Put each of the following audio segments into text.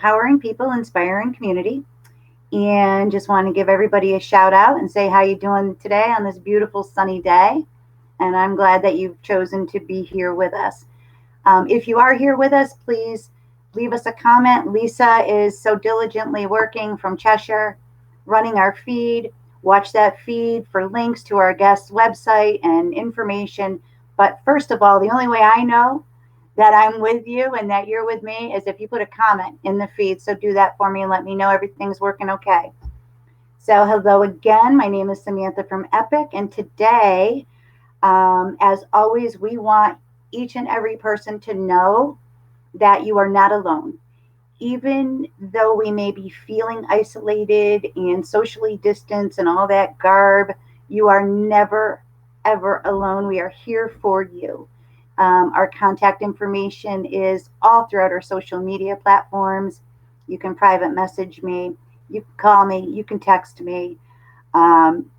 empowering people, inspiring community. And just want to give everybody a shout out and say how you doing today on this beautiful sunny day. And I'm glad that you've chosen to be here with us. If you are here with us, please leave us a comment. Lisa is so diligently working from Cheshire, running our feed. Watch that feed for links to our guest's website and information. But first of all, the only way I know that I'm with you and that you're with me is if you put a comment in the feed. So do that for me and let me know everything's working okay. So, hello again. My name is Samantha from E.P.I.C, and today, as always, we want each and every person to know that you are not alone. Even though we may be feeling isolated and socially distanced and all that garb, you are never, ever alone. We are here for you. Our contact information is all throughout our social media platforms. You can private message me, you can call me, you can text me. Um,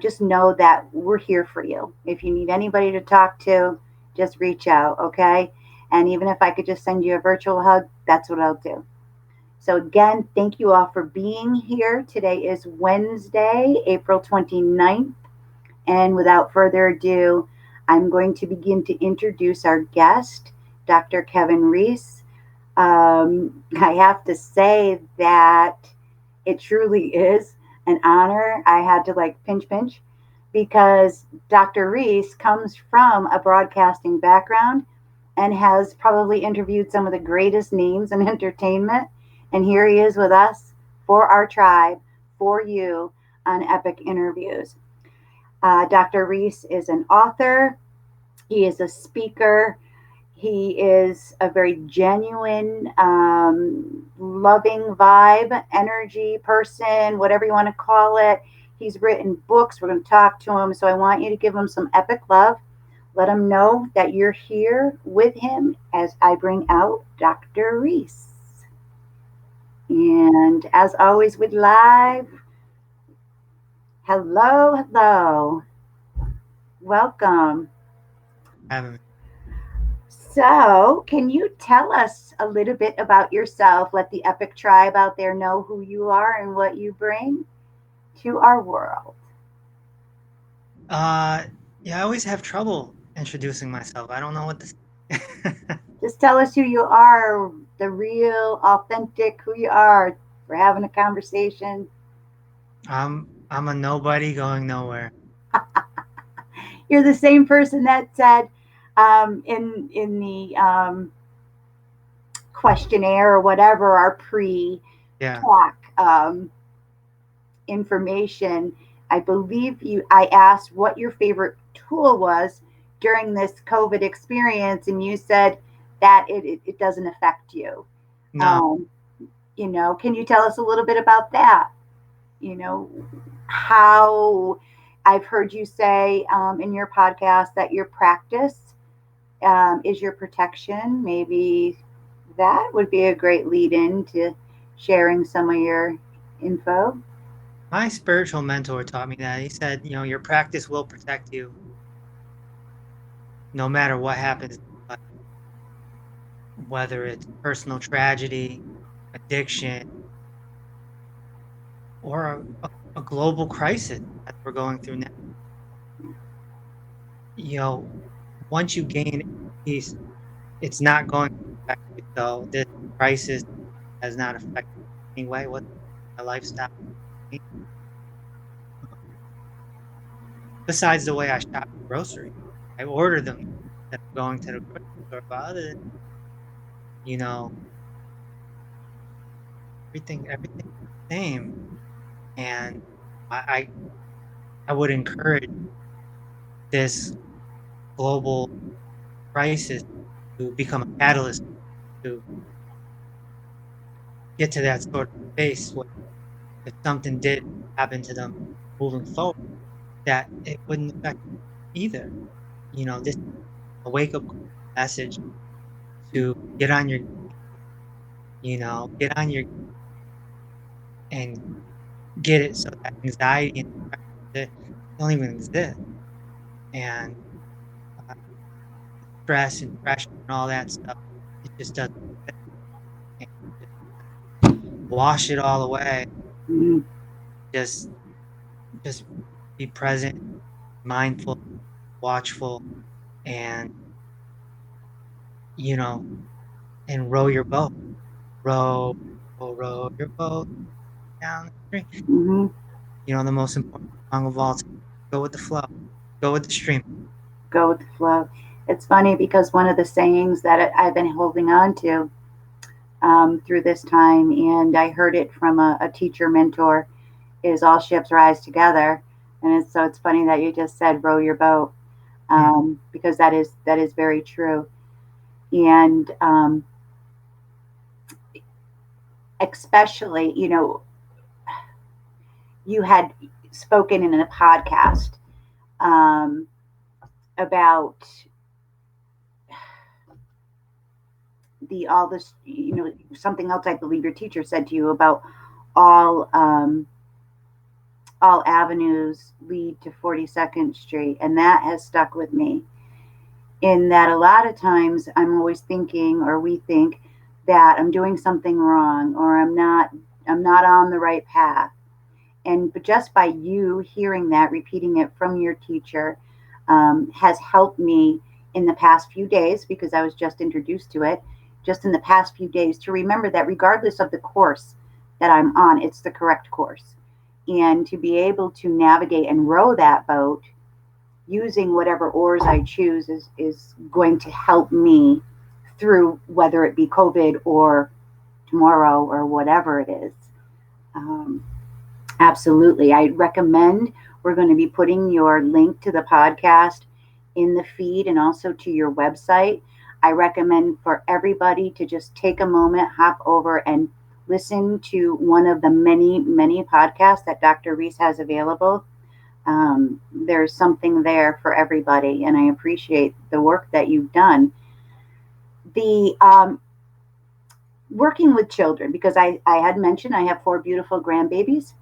just know that we're here for you. If you need anybody to talk to, just reach out, okay? And even if I could just send you a virtual hug, that's what I'll do. So, again, thank you all for being here. Today is Wednesday, April 29th. And without further ado, I'm going to begin to introduce our guest, Dr. Kevin Reese. I have to say that it truly is an honor. I had to pinch because Dr. Reese comes from a broadcasting background and has probably interviewed some of the greatest names in entertainment. And here he is with us for our tribe, for you on Epic Interviews. Dr. Reese is an author, he is a speaker, he is a very genuine, loving vibe, energy person, whatever you want to call it. He's written books. We're going to talk to him. So I want you to give him some epic love. Let him know that you're here with him as I bring out Dr. Reese. And as always with live, hello, hello. Welcome. Having me. So, can you tell us a little bit about yourself? Let the Epic Tribe out there know who you are and what you bring to our world. Uh, yeah, I always have trouble introducing myself. I don't know what to say. Just tell us who you are, the real, authentic who you are. We're having a conversation. I'm a nobody going nowhere. You're the same person that said in the questionnaire or whatever, our pre Yeah. talk information. I believe you. I asked what your favorite tool was during this COVID experience, and you said that it doesn't affect you. No. Um, can you tell us a little bit about that? You know, how I've heard you say in your podcast that your practice is your protection. Maybe that would be a great lead in to sharing some of your info. My spiritual mentor taught me that. He said, your practice will protect you no matter what happens, whether it's personal tragedy, addiction, or a global crisis that we're going through now. You know, once you gain peace, it's not going to affect you. So this crisis has not affected me anyway. What my lifestyle? Besides the way I shop groceries, I order them instead of going to the grocery store. But other than, you know, everything's the same. And I, I would encourage this global crisis to become a catalyst to get to that sort of space where if something did happen to them moving forward, that it wouldn't affect either. This is a wake up message to get on your, get on your and get it so that anxiety and depression don't even exist. And uh, stress and depression and all that stuff, it just doesn't exist. wash it all away. Mhm. Just just be present, mindful, watchful, and you know, and row your boat. Row, row your boat down the stream. Mhm. The most important song of all time. Go with the flow. Go with the stream. Go with the flow. It's funny because one of the sayings that I've been holding on to through this time, and I heard it from a teacher mentor, is all ships rise together. And it's funny that you just said row your boat, Mm, because that is very true. And especially, you had spoken in a podcast um, about the all this, something else I believe your teacher said to you about all um, all avenues lead to 42nd Street, and that has stuck with me. In that a lot of times I'm always thinking, or we think, that I'm doing something wrong, or I'm not on the right path. And but just by you hearing that, repeating it from your teacher, has helped me in the past few days, because I was just introduced to it, just in the past few days, to remember that regardless of the course that I'm on, it's the correct course. And to be able to navigate and row that boat using whatever oars I choose is going to help me through, whether it be COVID or tomorrow or whatever it is. Um, Absolutely. I recommend, we're going to be putting your link to the podcast in the feed and also to your website. I recommend for everybody to just take a moment, hop over and listen to one of the many, many podcasts that Dr. Reese has available. There's something there for everybody, and I appreciate the work that you've done. The working with children, because I had mentioned I have 4 beautiful grandbabies.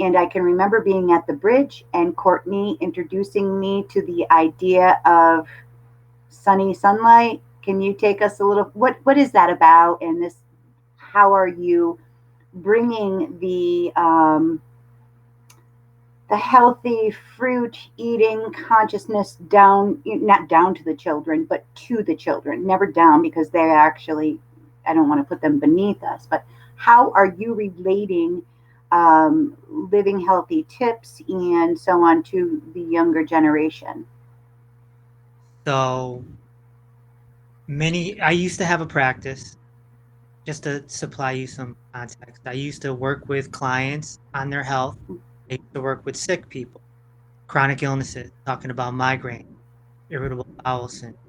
And I can remember being at the bridge and Courtney introducing me to the idea of Sonny Sunlight. Can you take us a little? What is that about? And this, how are you bringing the healthy fruit eating consciousness down, not down to the children, but to the children? Never down, because they actually, I don't want to put them beneath us. But how are you relating living healthy tips and so on to the younger generation? So I used to have a practice, just to supply you some context. I used to work with clients on their health. I used to work with sick people, chronic illnesses, talking about migraine, irritable bowel syndrome,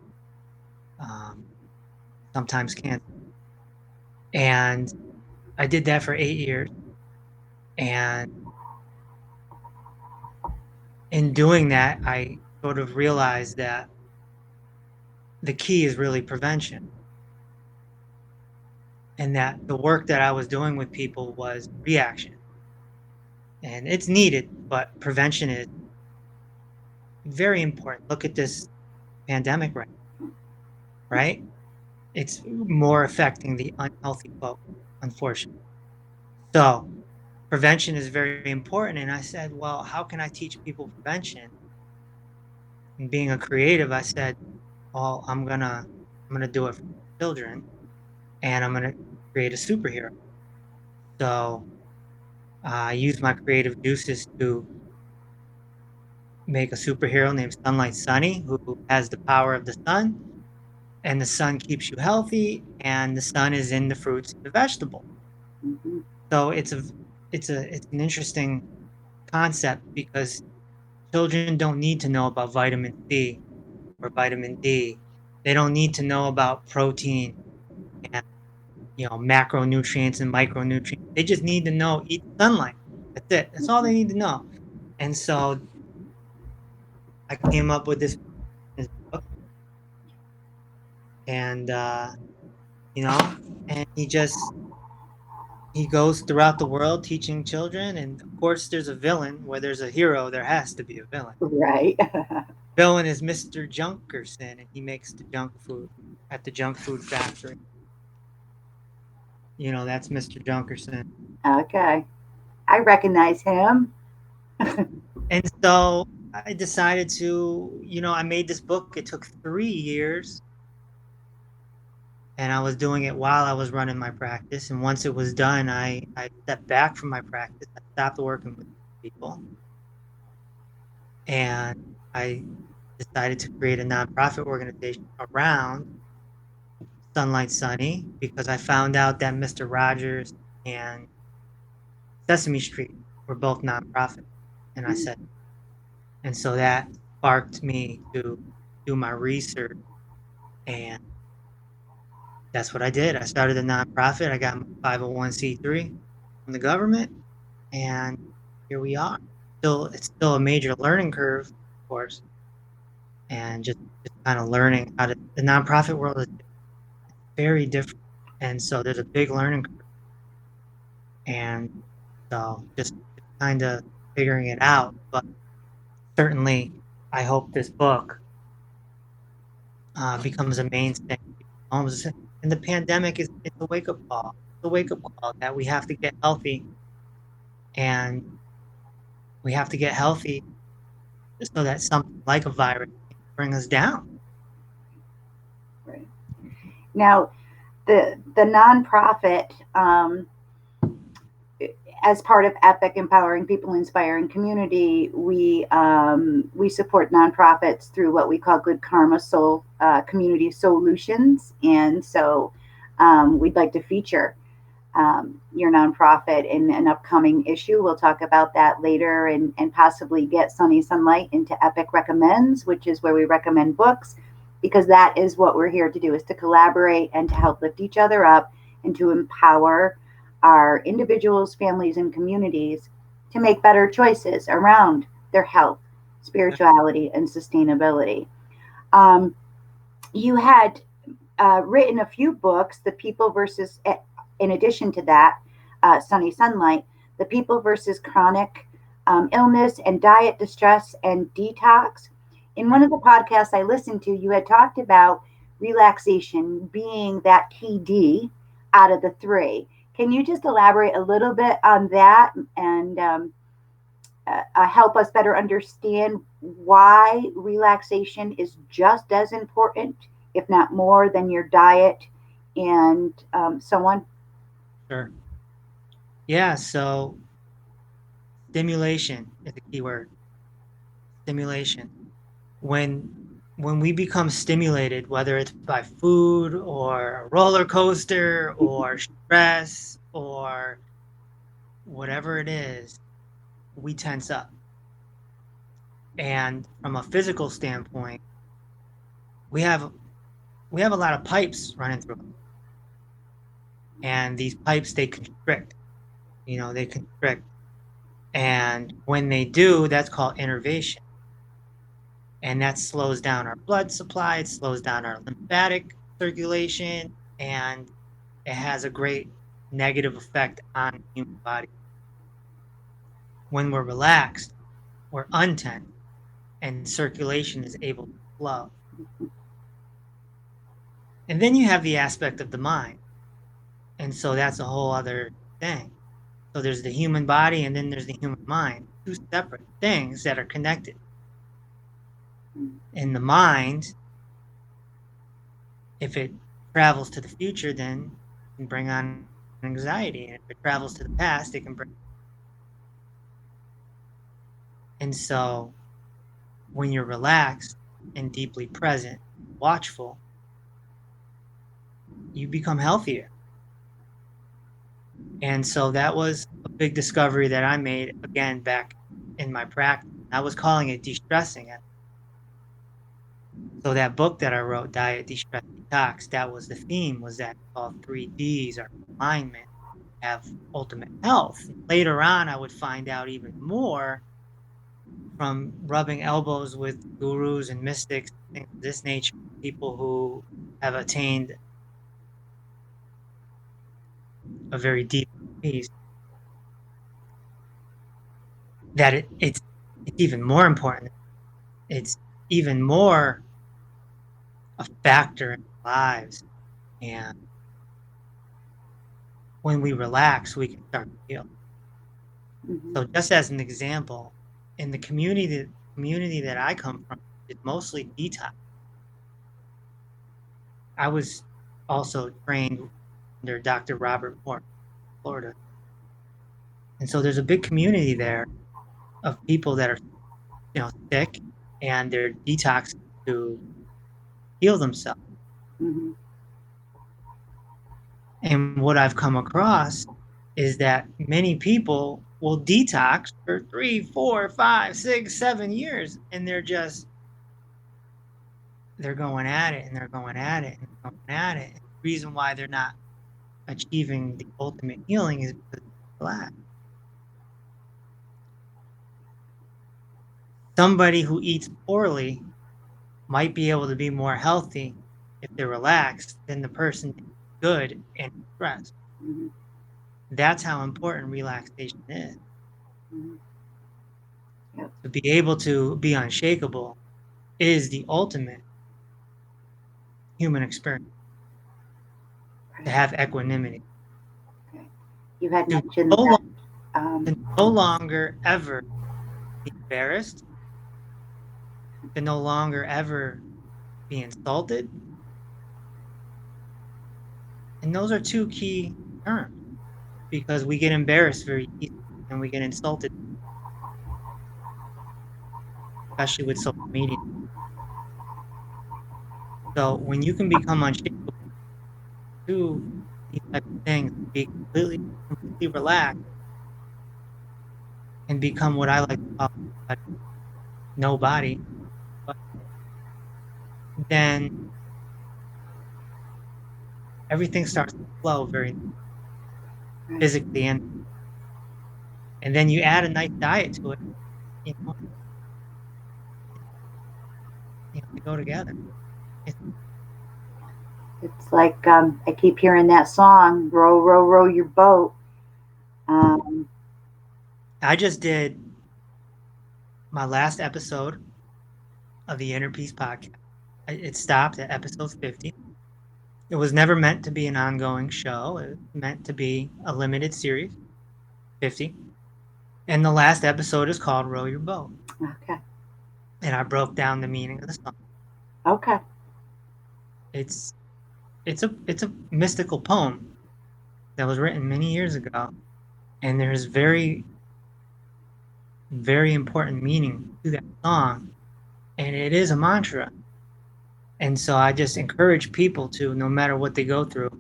um, sometimes cancer. And I did that for 8 years. And in doing that, I sort of realized that the key is really prevention, and that the work that I was doing with people was reaction. And it's needed, but prevention is very important. Look at this pandemic, right? It's more affecting the unhealthy folk, unfortunately. So prevention is very important. And I said, well, how can I teach people prevention? And being a creative, I said, well, I'm gonna do it for children, and I'm gonna create a superhero. So I used my creative juices to make a superhero named Sunlight Sunny, who has the power of the sun, and the sun keeps you healthy, and the sun is in the fruits and the vegetables. Mm-hmm. So it's an interesting concept, because children don't need to know about vitamin C or vitamin D. They don't need to know about protein and macronutrients and micronutrients. They just need to know eat sunlight. That's it. That's all they need to know. And so I came up with this book, and you know, and he goes throughout the world teaching children. And of course, there's a villain. Where there's a hero, there has to be a villain. Right. Villain is Mr. Junkerston, and he makes the junk food at the junk food factory. That's Mr. Junkerson. Okay. I recognize him. And so I decided to, I made this book. It took 3 years, and I was doing it while I was running my practice. And once it was done, I stepped back from my practice. I stopped working with people, and I decided to create a nonprofit organization around Sunlight Sunny because I found out that Mr. Rogers and Sesame Street were both nonprofits. And I said, and so that sparked me to do my research. And that's what I did. I started a nonprofit. I got my 501(c)(3) from the government, and here we are. It's still a major learning curve, of course, and just kind of learning how to. The nonprofit world is very different, and so there's a big learning curve, and so just kind of figuring it out. But certainly, I hope this book becomes a mainstay in homes. And the pandemic is it's a wake up call. It's a wake up call that we have to get healthy, and we have to get healthy so that something like a virus can bring us down. Right. Now, the nonprofit, as part of EPIC, Empowering People, Inspiring Community, we support nonprofits through what we call Good Karma Soul Community Solutions, and so we'd like to feature your nonprofit in an upcoming issue. We'll talk about that later, and possibly get Sonny Sunlight into EPIC Recommends, which is where we recommend books, because that is what we're here to do, is to collaborate and to help lift each other up and to empower our individuals, families, and communities to make better choices around their health, spirituality, and sustainability. Um, you had written a few books, The People versus, in addition to that, Sunny Sunlight, The People versus Chronic Illness and Diet Distress and Detox. In one of the podcasts I listened to, you had talked about relaxation being that key D out of the three. Can you just elaborate a little bit on that, and help us better understand why relaxation is just as important, if not more, than your diet and so on? Sure. Yeah. So stimulation is a key word. Stimulation. When when we become stimulated, whether it's by food or a roller coaster or stress or whatever it is, we tense up. And from a physical standpoint, we have we have a lot of pipes running through them. And these pipes, they constrict, they constrict. And when they do, that's called innervation. And that slows down our blood supply, it slows down our lymphatic circulation, and it has a great negative effect on the human body. When we're relaxed, we're untense, and circulation is able to flow. And then you have the aspect of the mind. And so that's a whole other thing. So there's the human body, and then there's the human mind, two separate things that are connected. In the mind, if it travels to the future, then it can bring on anxiety. And if it travels to the past, it can bring. And so when you're relaxed and deeply present, watchful, you become healthier. And so that was a big discovery that I made again back in my practice. I was calling it de-stressing it. So that book that I wrote, Diet, De-stress, Detox, that was the theme, was that all 3 Ds are alignment, have ultimate health. Later on, I would find out even more from rubbing elbows with gurus and mystics, things of this nature, people who have attained a very deep peace, that it's even more important. It's even more a factor in our lives. And when we relax, we can start to heal. Mm-hmm. So just as an example, in the community that I come from, it's mostly detox. I was also trained under Dr. Robert Moore, Florida. And so there's a big community there of people that are, sick, and they're detoxing to heal themselves. Mm-hmm. And what I've come across is that many people will detox for 3, 4, 5, 6, 7 years, and they're going at it and they're going at it and they're going at it. And the reason why they're not achieving the ultimate healing is because they're relaxed. Somebody who eats poorly might be able to be more healthy if they're relaxed than the person who's good and stressed. Mm-hmm. That's how important relaxation is. Mm-hmm. Yep. To be able to be unshakable is the ultimate human experience. To Right. have equanimity, Okay. You had to mentioned no, that. to no longer ever be embarrassed, to no longer ever be insulted. And those are two key terms, because we get embarrassed very easily and we get insulted, especially with social media. So when you can become unshakable to these type of things, be completely relaxed, and become what I like to call nobody, but then everything starts to flow very Right. physically, and then you add a nice diet to it, you know, they go together. It's, It's like I keep hearing that song, "Row, row, row your boat." Um, I just did my last episode of the Inner Peace podcast. It stopped at episode 50. It was never meant to be an ongoing show. It was meant to be a limited series, 50. And the last episode is called Row Your Boat. okay. And I broke down the meaning of the song. Okay. It's it's a mystical poem that was written many years ago. And there's very, very important meaning to that song. And it is a mantra. And so I just encourage people to, no matter what they go through,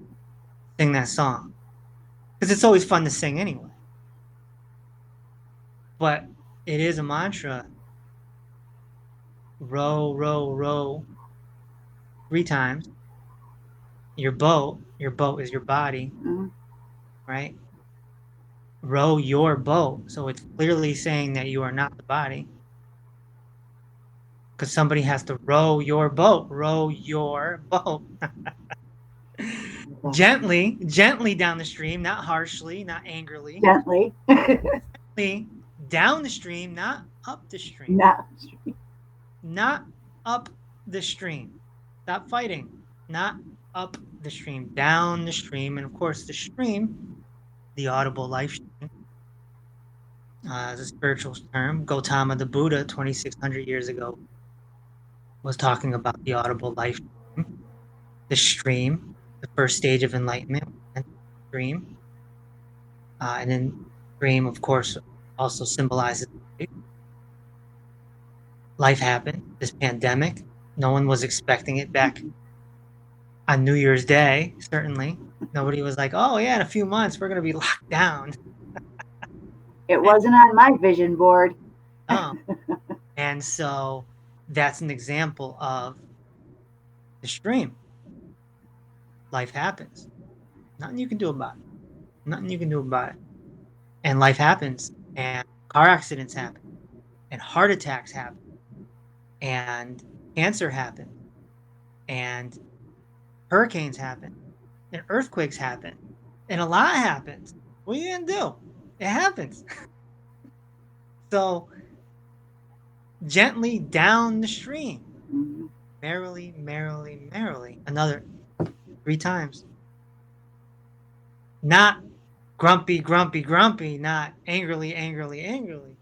sing that song. Because it's always fun to sing anyway. But it is a mantra. Row, row, row 3 times. Your boat is your body, Mm-hmm. right? Row your boat. So it's clearly saying that you are not the body. Because somebody has to row your boat. Row your boat. Gently down the stream, not harshly, not angrily. Gently. Gently down the stream, not up the stream. No. Not up the stream. Stop fighting. Not up the stream, down the stream. And of course, the stream, the audible life stream, is a spiritual term. Gautama the Buddha, 2,600 years ago, was talking about the audible life stream. The stream, the first stage of enlightenment, and stream. And then stream, of course, also symbolizes life. Life happened. This pandemic, no one was expecting it back on New Year's Day, certainly. Nobody was like, oh, yeah, in a few months, we're going to be locked down. It wasn't on my vision board. Oh. And so that's an example of the stream. Life happens. Nothing you can do about it. Nothing you can do about it. And life happens. And car accidents happen. And heart attacks happen. And cancer happens. And hurricanes happen. And earthquakes happen. And a lot happens. What are you going to do? It happens. So gently down the stream. Mm-hmm. Merrily, merrily, merrily. Another 3 times. Not grumpy, grumpy, grumpy, not angrily, angrily, angrily,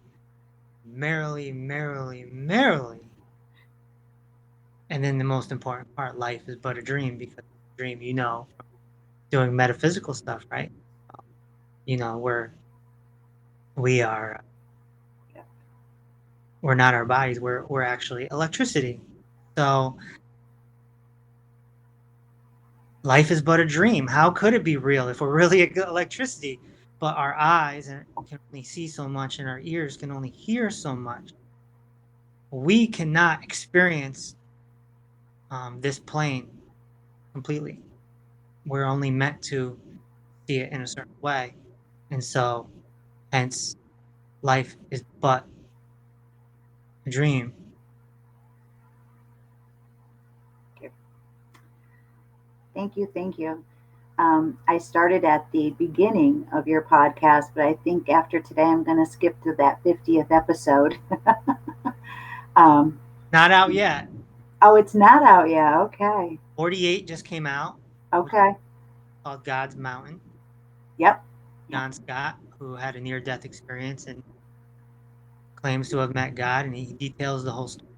merrily, merrily, merrily. And then the most important part, life is but a dream, because dream, from doing metaphysical stuff, right? Where we are, we're not our bodies, we're actually electricity. So life is but a dream. How could it be real if we're really electricity? But our eyes can only see so much, and our ears can only hear so much. We cannot experience this plane completely. We're only meant to see it in a certain way. And so, hence, life is but a dream. Thank you. Thank you. I started at the beginning of your podcast, but I think after today, I'm going to skip to that 50th episode. um, Not out yet. oh, it's not out yet. Okay. 48 just came out. Okay. Called God's Mountain. Yep. John Scott, who had a near-death experience and claims to have met God, and he details the whole story.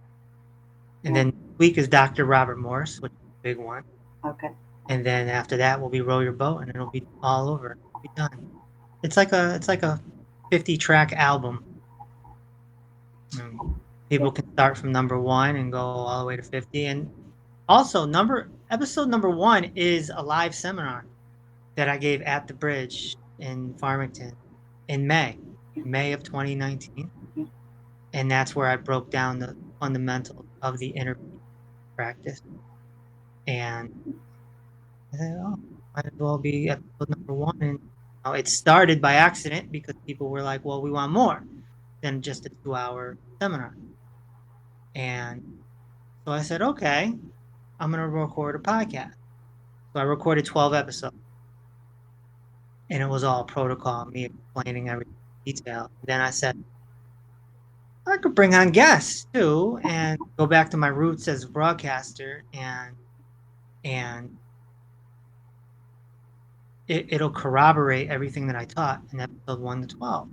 And then next week is Dr. Robert Morse, which is a big one. Okay. And then after that will be Row Your Boat, and it'll be all over. It'll be done. It's like a 50-track album. People can start from number 1 and go all the way to 50. And also, episode number 1 is a live seminar that I gave at the Bridge in Farmington in May of 2019. And that's where I broke down the fundamentals of the inner peace practice. And I said, might as well be episode number 1. And it started by accident because people were like, well, we want more than just a 2-hour seminar. And so I said, okay, I'm going to record a podcast. So I recorded 12 episodes. And it was all protocol, me explaining everything in detail. Then I said, I could bring on guests too and go back to my roots as a broadcaster, and it'll corroborate everything that I taught in episode 1 to 12.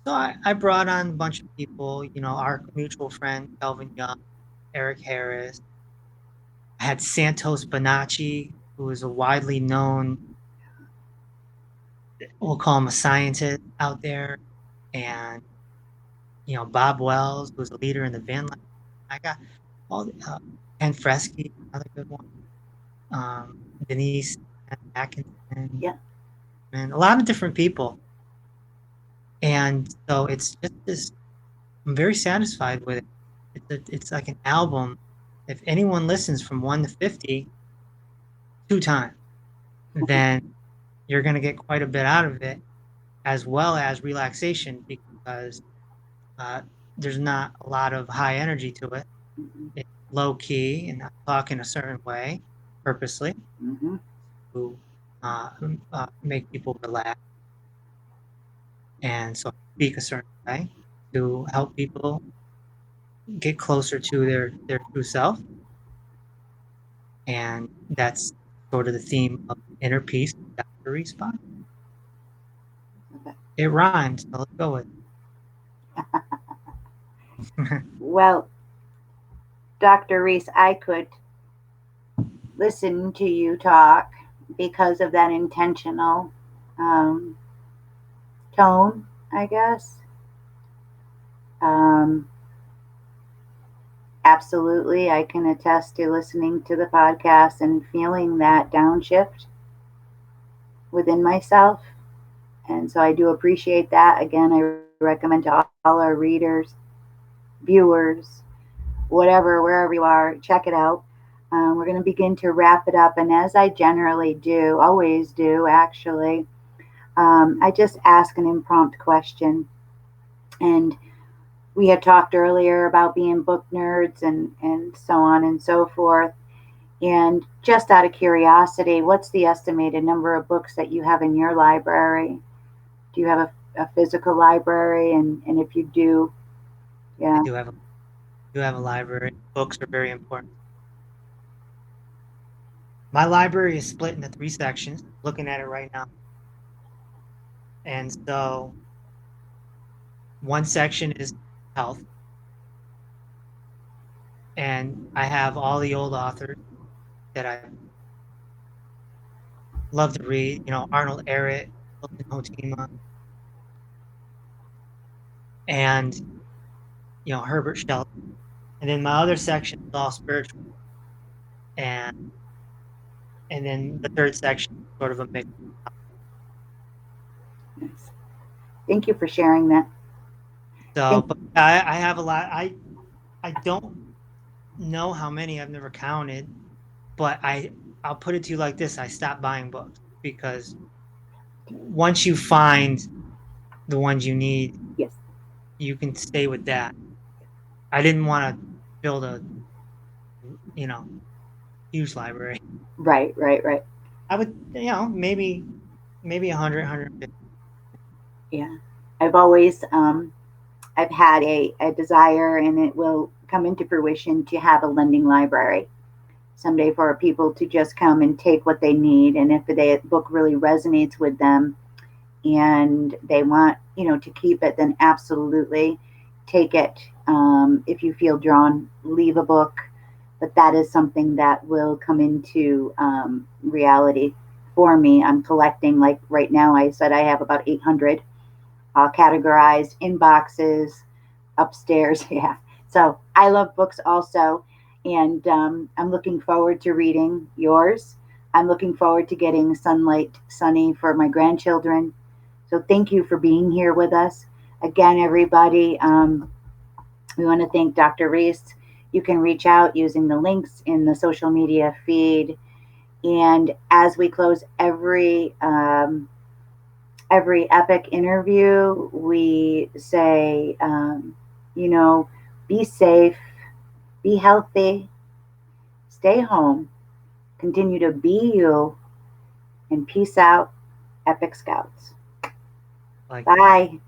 So I brought on a bunch of people, our mutual friend, Kelvin Young, Eric Harris. I had Santos Bonacci, who is a widely known, we'll call him a scientist out there. And, Bob Wells, who's a leader in the van life. I got all Ken Fresky, another good one. Denise Atkinson. Yeah. And a lot of different people. And so it's just this, I'm very satisfied with it. It's like an album. If anyone listens from 1 to 50 2 times, then you're going to get quite a bit out of it, as well as relaxation, because there's not a lot of high energy to it. It's low key, and I talk in a certain way, purposely, to make people relax. And so I speak a certain way to help people get closer to their true self. And that's sort of the theme of Inner Peace, Dr. Reese. Okay. It rhymes, so let's go with it. Well, Dr. Reese, I could listen to you talk because of that intentional tone, I guess. Absolutely, I can attest to listening to the podcast and feeling that downshift within myself. And so I do appreciate that. Again, I recommend to all our readers, viewers, whatever, wherever you are, check it out. We're going to begin to wrap it up. And as I generally do, always do actually, I just ask an impromptu question. And we had talked earlier about being book nerds and so on and so forth. And just out of curiosity, what's the estimated number of books that you have in your library? Do you have a physical library? And if you do, yeah. I do have a library. Books are very important. My library is split into 3 sections. Looking at it right now. And so one section is health, and I have all the old authors that I love to read, Arnold Ehret, Milton Hotima, and Herbert Shelton. And then my other section is all spiritual, and then the third section is sort of a mix. Nice. Thank you for sharing that. So, Thank but I have a lot. I don't know how many. I've never counted, but I'll put it to you like this: I stopped buying books because once you find the ones you need, Yes. you can stay with that. I didn't want to build a you know huge library. Right, right, right. I would maybe 100, 150. Yeah. I've always I've had a desire, and it will come into fruition, to have a lending library someday, for people to just come and take what they need. And if the book really resonates with them and they want, to keep it, then absolutely take it. If you feel drawn, leave a book. But that is something that will come into reality for me. I'm collecting, like right now, I said I have about 800 categorized in boxes upstairs. Yeah. So I love books also. And I'm looking forward to reading yours. I'm looking forward to getting Sunlight Sunny for my grandchildren. So thank you for being here with us. Again, everybody, we want to thank Dr. Reese. You can reach out using the links in the social media feed. And as we close every epic interview, we say, you know, be safe, be healthy, stay home, continue to be you, and peace out, Epic Scouts. Like Bye.